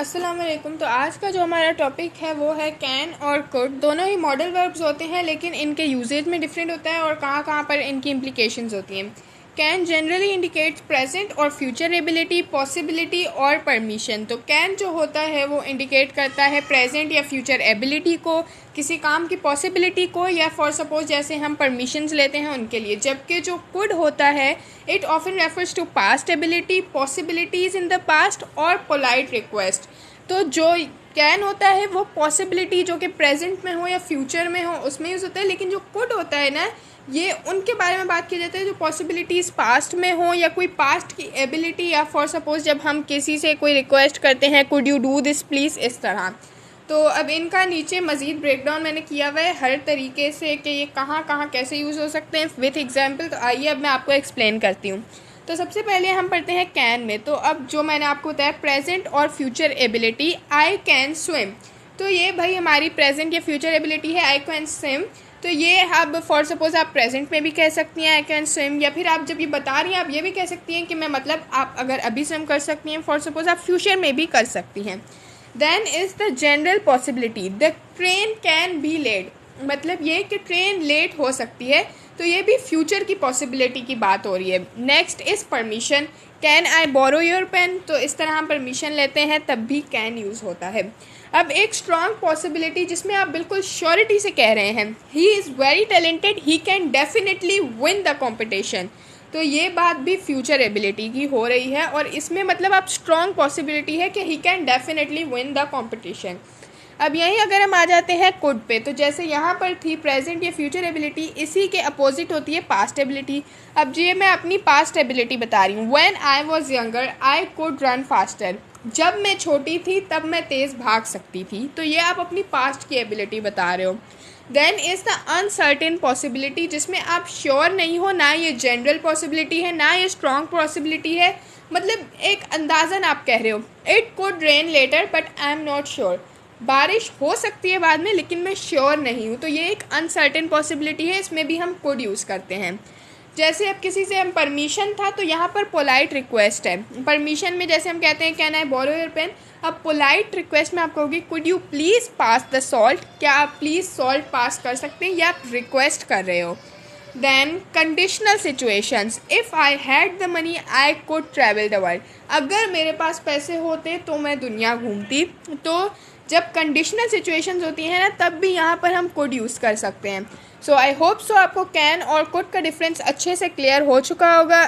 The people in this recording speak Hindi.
अस्सलाम वालेकुम। तो आज का जो हमारा टॉपिक है वो है कैन और कुड। दोनों ही मॉडल वर्ब्स होते हैं लेकिन इनके यूजेज में डिफरेंट होता है और कहाँ कहाँ पर इनकी इम्प्लीकेशंस होती हैं। कैन जनरली इंडिकेट्स प्रेजेंट और फ्यूचर एबिलिटी, पॉसिबिलिटी और परमिशन। तो कैन जो होता है वो इंडिकेट करता है प्रेजेंट या फ्यूचर एबिलिटी को, किसी काम की पॉसिबिलिटी को, या फॉर सपोज जैसे हम परमिशंस लेते हैं उनके लिए। जबकि जो कुड होता है it often refers to past ability, possibilities in the past और पोलाइट रिक्वेस्ट। तो जो कैन होता है वो पॉसिबिलिटी जो कि प्रेजेंट में हो या फ्यूचर में हो उसमें यूज़ होता है, लेकिन जो कुड होता है ना ये उनके बारे में बात की जाती है जो पॉसिबिलिटीज़ पास्ट में हो या कोई पास्ट की एबिलिटी, या फॉर सपोज जब हम किसी से कोई रिक्वेस्ट करते हैं could you do this please, इस तरह। तो अब इनका नीचे मज़ीद ब्रेकडाउन मैंने किया हुआ है हर तरीके से कि ये कहाँ कहाँ कैसे यूज़ हो सकते हैं विथ एग्जाम्पल। तो आइए अब मैं आपको एक्सप्लेन करती हूँ। तो सबसे पहले हम पढ़ते हैं कैन में। तो अब जो मैंने आपको बताया प्रेजेंट और future ability, I can swim. तो ये भाई हमारी प्रेजेंट या फ्यूचर एबिलिटी है, आई कैन स्विम। तो ये अब फॉर सपोज आप प्रेजेंट में भी कह सकती हैं आई कैन स्विम, या फिर आप जब ये बता रही हैं आप ये भी कह सकती हैं कि मैं मतलब आप अगर अभी स्विम कर सकती हैं, फॉर सपोज आप फ्यूचर में भी कर सकती हैं। Then is the general possibility the train can be late. मतलब ये कि ट्रेन लेट हो सकती है, तो ये भी फ्यूचर की पॉसिबिलिटी की बात हो रही है। Next is permission, can I borrow your pen. तो इस तरह हम परमिशन लेते हैं तब भी कैन यूज़ होता है। अब एक स्ट्रॉन्ग पॉसिबिलिटी जिसमें आप बिल्कुल श्योरिटी से कह रहे हैं he is very talented, he can definitely win the competition. तो ये बात भी फ्यूचर एबिलिटी की हो रही है और इसमें मतलब आप स्ट्रॉन्ग पॉसिबिलिटी है कि he can definitely win the competition. अब यहीं अगर हम आ जाते हैं कुड पे, तो जैसे यहाँ पर थी प्रेजेंट या फ्यूचर एबिलिटी, इसी के अपोजिट होती है पास्ट एबिलिटी। अब ये मैं अपनी पास्ट एबिलिटी बता रही हूँ। When I was younger I could run faster. जब मैं छोटी थी तब मैं तेज़ भाग सकती थी। तो ये आप अपनी पास्ट की एबिलिटी बता रहे हो। Then is the uncertain possibility, जिसमें आप श्योर नहीं हो, ना ये जनरल पॉसिबिलिटी है ना ये स्ट्रॉन्ग पॉसिबिलिटी है, मतलब एक अंदाज़न आप कह रहे हो। It could rain later but I am not sure. बारिश हो सकती है बाद में लेकिन मैं श्योर नहीं हूँ। तो ये एक अनसर्टेन पॉसिबिलिटी है, इसमें भी हम कुड यूज़ करते हैं। जैसे अब किसी से हम परमिशन था तो यहाँ पर पोलाइट रिक्वेस्ट है। परमिशन में जैसे हम कहते हैं can I borrow your pen, अब पोलाइट रिक्वेस्ट में आप कहोगे could you please pass the salt. क्या आप प्लीज़ सॉल्ट पास कर सकते हैं, या आप रिक्वेस्ट कर रहे हो। Then conditional situations, if I had the money I could travel the world. अगर मेरे पास पैसे होते तो मैं दुनिया घूमती। तो जब कंडीशनल सिचुएशंस होती हैं ना तब भी यहाँ पर हम कुड यूज़ कर सकते हैं। सो आई होप सो आपको कैन और कुड का डिफरेंस अच्छे से क्लियर हो चुका होगा।